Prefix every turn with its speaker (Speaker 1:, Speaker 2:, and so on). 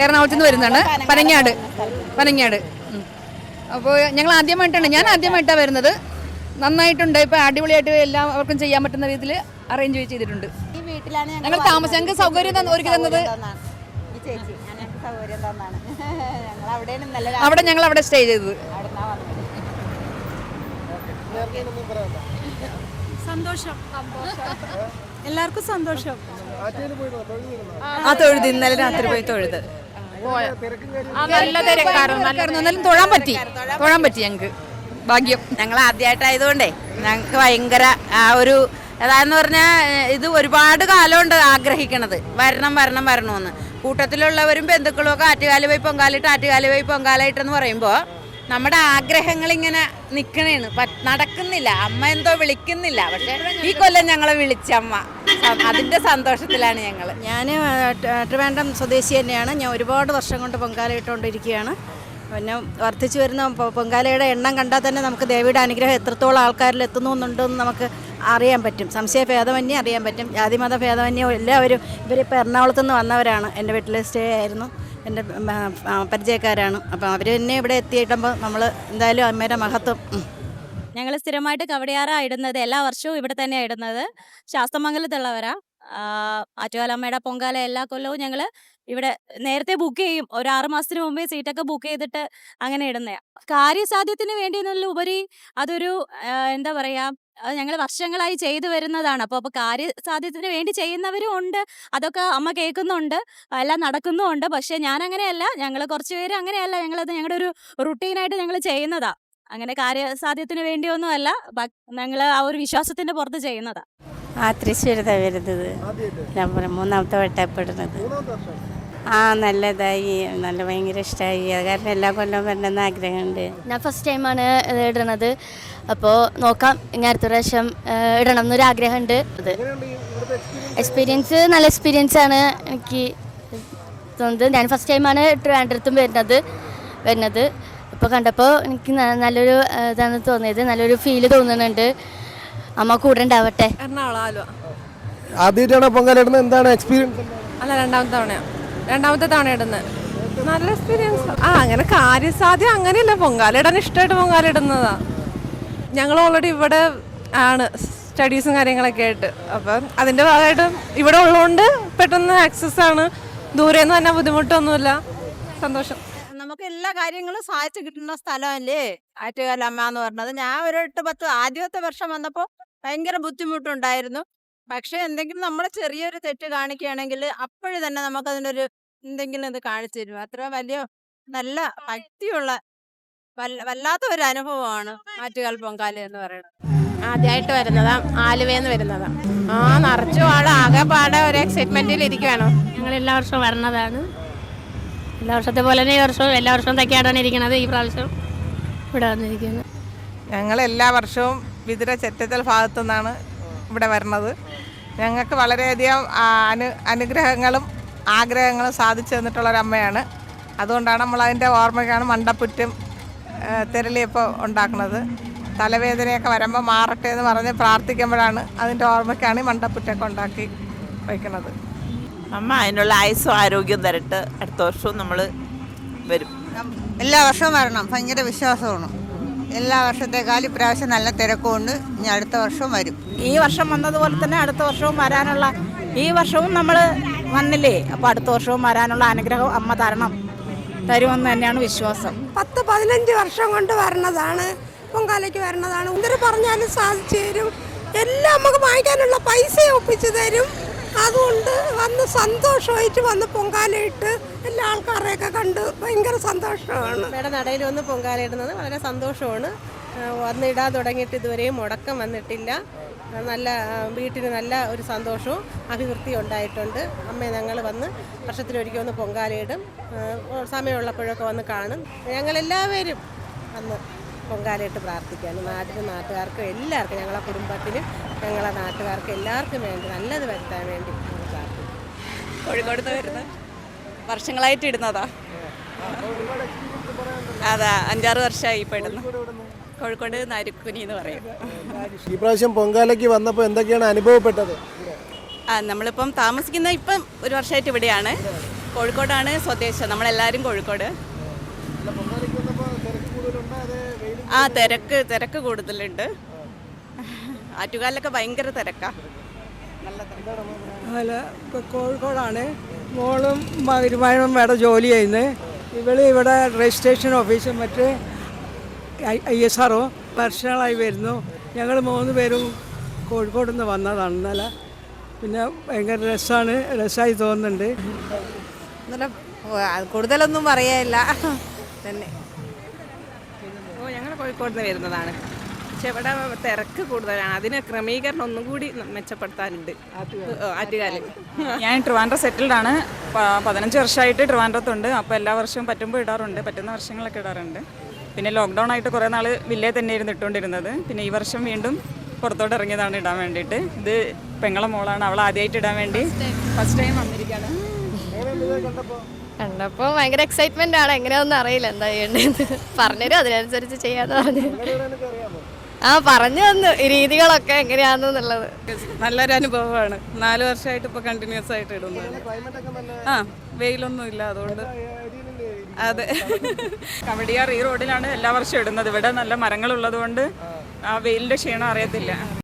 Speaker 1: എറണാകുളത്ത് നിന്ന് വരുന്നതാണ്. പനങ്ങാട്. അപ്പോൾ ഞങ്ങൾ ഞാൻ ആദ്യമായിട്ടാണ് വരുന്നത്. നന്നായിട്ടുണ്ട്. ഇപ്പോൾ അടിപൊളിയായിട്ട് എല്ലാവർക്കും ചെയ്യാൻ പറ്റുന്ന രീതിയിൽ അറേഞ്ച് ചെയ്തിട്ടുണ്ട്. ഞങ്ങൾ ഞങ്ങൾക്ക് സൗകര്യം ഒരുക്കി തന്നത് അവിടെ സ്റ്റേ ചെയ്തത്.
Speaker 2: സന്തോഷം, എല്ലാവർക്കും സന്തോഷം.
Speaker 3: തൊഴുത് ഇന്നലെ രാത്രി പോയി തൊഴുത്.
Speaker 1: നല്ല തിരക്കായിരുന്നു. എന്നാലും തൊഴാൻ പറ്റി ഞങ്ങൾക്ക് ഭാഗ്യം.
Speaker 3: ഞങ്ങൾ ആദ്യമായിട്ടായതുകൊണ്ടേ ഞങ്ങൾക്ക് ഭയങ്കര ഒരു അതാന്ന് പറഞ്ഞാൽ ഇത് ഒരുപാട് കാലമുണ്ട് ആഗ്രഹിക്കണത്. വരണമെന്ന് കൂട്ടത്തിലുള്ളവരും ബന്ധുക്കളും ഒക്കെ ആറ്റുകാലി പോയി പൊങ്കാലായിട്ടെന്ന് പറയുമ്പോൾ നമ്മുടെ ആഗ്രഹങ്ങൾ ഇങ്ങനെ നിൽക്കണേണ്. നടക്കുന്നില്ല. അമ്മ എന്തോ വിളിക്കുന്നില്ല. പക്ഷെ ഈ കൊല്ലം ഞങ്ങളെ വിളിച്ചമ്മ. അതിൻ്റെ സന്തോഷത്തിലാണ് ഞങ്ങൾ.
Speaker 4: ഞാൻ ട്രിവാൻഡ്രം സ്വദേശി തന്നെയാണ്. ഞാൻ ഒരുപാട് വർഷം കൊണ്ട് പൊങ്കാല ഇട്ടുകൊണ്ടിരിക്കുകയാണ്. പിന്നെ വർദ്ധിച്ചു വരുന്ന പൊങ്കാലയുടെ എണ്ണം കണ്ടാൽ തന്നെ നമുക്ക് ദേവിയുടെ അനുഗ്രഹം എത്രത്തോളം ആൾക്കാരിൽ എത്തുന്നുണ്ടെന്ന് നമുക്ക് അറിയാൻ പറ്റും. സംശയ ഭേദമന്യേ അറിയാൻ പറ്റും. ജാതിമത ഭേദമന്യേ എല്ലാവരും ഇവരിപ്പോൾ എറണാകുളത്തു നിന്ന് വന്നവരാണ്. എൻ്റെ വീട്ടിൽ സ്റ്റേ ആയിരുന്നു. എൻ്റെ പരിചയക്കാരാണ്. അപ്പം അവർ തന്നെ ഇവിടെ എത്തിയിട്ടുമ്പോൾ നമ്മൾ എന്തായാലും അമ്മയുടെ മഹത്വം.
Speaker 5: ഞങ്ങൾ സ്ഥിരമായിട്ട് കവടിയാറാണ് ഇടുന്നത്. എല്ലാ വർഷവും ഇവിടെ തന്നെയാണ് ഇടുന്നത്. ശാസ്തമംഗലത്തുള്ളവരാ. ആറ്റുകാലമ്മയുടെ പൊങ്കാല എല്ലാ കൊല്ലവും ഞങ്ങൾ ഇവിടെ നേരത്തെ ബുക്ക് ചെയ്യും. ഒരു 6 മാസത്തിന് മുമ്പേ സീറ്റൊക്കെ ബുക്ക് ചെയ്തിട്ട് അങ്ങനെ ഇടുന്നതാണ്. കാര്യസാധ്യത്തിന് വേണ്ടി ഉപരി അതൊരു എന്താ പറയുക, അത് ഞങ്ങൾ വർഷങ്ങളായി ചെയ്തു വരുന്നതാണ്. അപ്പോൾ കാര്യസാധ്യത്തിന് വേണ്ടി ചെയ്യുന്നവരും ഉണ്ട്. അതൊക്കെ അമ്മ കേൾക്കുന്നുണ്ട്, എല്ലാം നടക്കുന്നുമുണ്ട്. പക്ഷേ ഞാനങ്ങനെയല്ല. ഞങ്ങൾ കുറച്ച് പേര് അങ്ങനെയല്ല. ഞങ്ങളത് ഞങ്ങളുടെ ഒരു റുട്ടീനായിട്ട് ഞങ്ങൾ ചെയ്യുന്നതാ. അങ്ങനെ കാര്യസാധ്യത്തിന് വേണ്ടിയൊന്നും അല്ല. ഞങ്ങൾ ആ ഒരു വിശ്വാസത്തിന്റെ പുറത്ത് ചെയ്യുന്നതാ.
Speaker 4: തൃശ്ശൂരതാണ് വരുന്നത്. മൂന്നാമത്തെ വട്ടപ്പെടുന്നത്. നല്ലതായി, നല്ല ഭയങ്കര ഇഷ്ടമായി. അത് കാരണം എല്ലാ കൊല്ലവും വരണമെന്ന് ആഗ്രഹമുണ്ട്.
Speaker 6: ഞാൻ ഫസ്റ്റ് ടൈമാണ് ഇടുന്നത്. അപ്പോൾ നോക്കാം, ഇനി അടുത്ത പ്രാവശ്യം ഇടണം എന്നൊരാഗ്രഹമുണ്ട്. നല്ല എക്സ്പീരിയൻസ് ആണ് എനിക്ക് തോന്നുന്നത്. ഞാൻ ഫസ്റ്റ് ടൈമാണ് ട്രിവാൻഡ്രത്തും വരുന്നത്. ഇപ്പോൾ കണ്ടപ്പോൾ എനിക്ക് നല്ലൊരു ഇതാണ് തോന്നിയത്. നല്ലൊരു ഫീല് തോന്നുന്നുണ്ട്. അമ്മ കൂടെ ഉണ്ടാവട്ടെ.
Speaker 2: എറണാകുളം, ആലുവ.
Speaker 7: ആദ്യമായിട്ടാണ് പൊങ്കാല ഇടുന്നത്. എന്താണ് എക്സ്പീരിയൻസ്?
Speaker 2: അല്ല, രണ്ടാമത്തെ തവണ ഇടുന്നത്. നല്ല എക്സ്പീരിയൻസ്. അങ്ങനെ കാര്യസാധ്യം അങ്ങനെയല്ല. പൊങ്കാല ഇടാൻ ഇഷ്ടമായിട്ട് പൊങ്കാല ഇടുന്നതാ. ഞങ്ങൾ ഓൾറെഡി ഇവിടെ ആണ്, സ്റ്റഡീസും കാര്യങ്ങളൊക്കെ ആയിട്ട്. അപ്പം അതിൻ്റെ ഭാഗമായിട്ട് ഇവിടെ ഉള്ളതുകൊണ്ട് പെട്ടെന്ന് ആക്സസ് ആണ്. ദൂരെ നിന്ന് തന്നെ ബുദ്ധിമുട്ടൊന്നുമില്ല. സന്തോഷം.
Speaker 4: നമുക്ക് എല്ലാ കാര്യങ്ങളും സാധിച്ചു കിട്ടുന്ന സ്ഥലമല്ലേ ആറ്റുകാലമ്മ എന്ന് പറഞ്ഞത്. ഞാൻ ഒരു 8-10 ആദ്യത്തെ വർഷം വന്നപ്പോൾ ഭയങ്കര ബുദ്ധിമുട്ടുണ്ടായിരുന്നു. പക്ഷെ എന്തെങ്കിലും നമ്മൾ ചെറിയൊരു തെറ്റ് കാണിക്കുകയാണെങ്കിൽ അപ്പോഴും തന്നെ നമുക്കതിനൊരു എന്തെങ്കിലും ഇത് കാണിച്ചു തരും. അത്ര വലിയ നല്ല ഭക്തിയുള്ള വല്ലാത്ത ഒരു അനുഭവമാണ് ആറ്റുകാൽ പൊങ്കാല എന്ന് പറയുന്നത്.
Speaker 8: ആദ്യമായിട്ട് വരുന്നതാ, ആലുവയെന്ന് വരുന്നതാ. നിറച്ചു ആകെ പാടെ ഒരു എക്സൈറ്റ്മെന്റിൽ ഇരിക്കുകയാണ്.
Speaker 5: ഞങ്ങൾ എല്ലാ വർഷവും വരുന്നതാണ്. എല്ലാ വർഷത്തെ പോലെ തന്നെ എല്ലാ വർഷവും തക്കെയാടാണ് ഇരിക്കുന്നത്. ഈ പ്രാവശ്യം ഇവിടെ വന്നിരിക്കുന്നത്.
Speaker 8: ഞങ്ങൾ എല്ലാ വർഷവും വിതുര ചെറ്റത്തൽ ഭാഗത്തു നിന്നാണ് ഇവിടെ വരുന്നത്. ഞങ്ങൾക്ക് വളരെയധികം അനുഗ്രഹങ്ങളും ആഗ്രഹങ്ങളും സാധിച്ചു തന്നിട്ടുള്ളൊരമ്മയാണ്. അതുകൊണ്ടാണ് നമ്മളതിൻ്റെ ഓർമ്മയ്ക്കാണ് മണ്ടപ്പുറ്റും തിരളിയപ്പോൾ ഉണ്ടാക്കുന്നത്. തലവേദനയൊക്കെ വരുമ്പോൾ മാറട്ടെ എന്ന് പറഞ്ഞ് പ്രാർത്ഥിക്കുമ്പോഴാണ് അതിൻ്റെ ഓർമ്മയ്ക്കാണ് ഈ മണ്ടപ്പുറ്റൊക്കെ ഉണ്ടാക്കി വയ്ക്കുന്നത്.
Speaker 3: അമ്മ അതിനുള്ള ആയുസ്സും ആരോഗ്യം തരട്ടെ. അടുത്ത വർഷവും നമ്മൾ വരും.
Speaker 4: എല്ലാ വർഷവും വരണം. ഭയങ്കര വിശ്വാസമാണ്. എല്ലാ വർഷത്തേക്കാളും ഇപ്രാവശ്യം നല്ല തിരക്കുണ്ട്. ഇനി അടുത്ത വർഷവും വരും.
Speaker 9: ഈ വർഷം വന്നതുപോലെ തന്നെ അടുത്ത വർഷവും വരാനുള്ള, ഈ വർഷവും നമ്മൾ വന്നില്ലേ, അപ്പോൾ അടുത്ത വർഷവും വരാനുള്ള അനുഗ്രഹം അമ്മ തരുമെന്ന് തന്നെയാണ് വിശ്വാസം.
Speaker 10: 10-15 വർഷം കൊണ്ട് വരണതാണ്, പൊങ്കാലയ്ക്ക് വരണതാണ്. എന്തൊരു പറഞ്ഞാലും സാധിച്ചു തരും. എല്ലാം നമുക്ക് വാങ്ങിക്കാനുള്ള പൈസ ഒപ്പിച്ചു തരും. അതുകൊണ്ട് വന്ന് സന്തോഷമായിട്ട് വന്ന് പൊങ്കാലയിട്ട് എല്ലാ ആൾക്കാരെയൊക്കെ കണ്ട് ഭയങ്കര സന്തോഷമാണ്.
Speaker 2: ഇവിടെ നടയിൽ വന്ന് പൊങ്കാല ഇടുന്നത് വളരെ സന്തോഷമാണ്. വന്നിടാൻ തുടങ്ങിയിട്ട് ഇതുവരെയും മുടക്കം വന്നിട്ടില്ല. നല്ല വീട്ടിന് നല്ല ഒരു സന്തോഷവും അഭിവൃദ്ധിയും ഉണ്ടായിട്ടുണ്ട്. അമ്മയെ ഞങ്ങൾ വന്ന് വർഷത്തിലൊരിക്കൽ വന്ന് പൊങ്കാലയിടും. സമയമുള്ളപ്പോഴൊക്കെ വന്ന് കാണും. ഞങ്ങളെല്ലാവരും വന്ന് പൊങ്കാലയിട്ട് പ്രാർത്ഥിക്കാനും നാട്ടുകാർക്കും എല്ലാവർക്കും, ഞങ്ങളെ കുടുംബത്തിനും ഞങ്ങളെ നാട്ടുകാർക്കും എല്ലാവർക്കും വേണ്ടി നല്ലത് വരുത്താൻ വേണ്ടി പ്രാർത്ഥിക്കും.
Speaker 3: കോഴിക്കോട് നിന്ന് വരുന്ന വർഷങ്ങളായിട്ട് ഇടുന്നതാ. അതാ 5-6 വർഷമായി ഇപ്പോൾ ഇടുന്നു. കോഴിക്കോട് നരുക്കുനി എന്ന് പറയും.
Speaker 7: ഈ പ്രാവശ്യം പൊങ്കാലയ്ക്ക് വന്നപ്പോൾ എന്തൊക്കെയാണ് അനുഭവപ്പെട്ടത്?
Speaker 3: നമ്മളിപ്പം താമസിക്കുന്ന ഇപ്പം 1 വർഷമായിട്ട് ഇവിടെയാണ്. കോഴിക്കോടാണ് സ്വദേശം, നമ്മളെല്ലാവരും കോഴിക്കോട്. ആ തിരക്ക് കൂടുതലുണ്ട്. ആറ്റുകാലിലൊക്കെ ഭയങ്കര തിരക്കാണ്.
Speaker 11: അല്ല, ഇപ്പോൾ കോഴിക്കോടാണ്. മോളും മരുമകനും ഇവിടെ ജോലി ചെയ്യുന്നത്. ഇവിടെ രജിസ്ട്രേഷൻ ഓഫീസും മറ്റ് ISRO വർഷങ്ങളായി വരുന്നു. ഞങ്ങൾ 3 പേരും കോഴിക്കോട് നിന്ന് വന്നതാണ് ഇന്നലെ. പിന്നെ ഭയങ്കര രസമായി തോന്നുന്നുണ്ട്.
Speaker 3: ഇന്നലെ കൂടുതലൊന്നും പറയാനില്ല തന്നെ.
Speaker 2: ഞങ്ങൾ കോഴിക്കോട് നിന്ന് വരുന്നതാണ്. പക്ഷെ ഇവിടെ തിരക്ക് കൂടുതലാണ്. അതിന് ക്രമീകരണം ഒന്നും കൂടി മെച്ചപ്പെടുത്താനുണ്ട് ആറ്റുകാലിൽ.
Speaker 12: ഞാൻ ട്രിവാൻഡ്രം സെറ്റിൽഡാണ്. 15 വർഷമായിട്ട് ട്രിവാൻഡ്രത്തുണ്ട്. അപ്പോൾ എല്ലാ വർഷവും പറ്റുമ്പോൾ ഇടാറുണ്ട്, പറ്റുന്ന വർഷങ്ങളൊക്കെ ഇടാറുണ്ട്. പിന്നെ ലോക്ക്ഡൗൺ ആയിട്ട് കുറേ നാൾ വില്ലേ തന്നെയായിരുന്നു ഇട്ടുകൊണ്ടിരുന്നത്. പിന്നെ ഈ വർഷം വീണ്ടും പുറത്തോട്ട് ഇറങ്ങിയതാണ് ഇടാൻ വേണ്ടിയിട്ട്. ഇത് പെങ്ങളെ മോളാണ്, അവൾ ആദ്യമായിട്ട് ഇടാൻ വേണ്ടി ഫസ്റ്റ് ടൈം വന്നിരിക്കുകയാണ്.
Speaker 6: കണ്ടപ്പോൾ ഭയങ്കര എക്സൈറ്റ്മെന്റ് ആണ്. എങ്ങനെയാണെന്ന് അറിയില്ല എന്താ ചെയ്യേണ്ടത്. പറഞ്ഞുതരും, അതിനനുസരിച്ച് ചെയ്യാന്ന് പറഞ്ഞു. പറഞ്ഞു തന്നു ഈ രീതികളൊക്കെ എങ്ങനെയാണെന്നുള്ളത്.
Speaker 12: നല്ലൊരു അനുഭവമാണ്. 4 വർഷമായിട്ട് ഇപ്പോൾ കണ്ടിന്യൂസ് ആയിട്ട് ഇടുന്നത്. വെയിലൊന്നും ഇല്ല, അതുകൊണ്ട്. അതെ, കവടിയാർ ഈ റോഡിലാണ് എല്ലാ വർഷവും ഇടുന്നത്. ഇവിടെ നല്ല മരങ്ങളുള്ളത് കൊണ്ട് ആ വെയിലിൻ്റെ ക്ഷീണം അറിയത്തില്ല.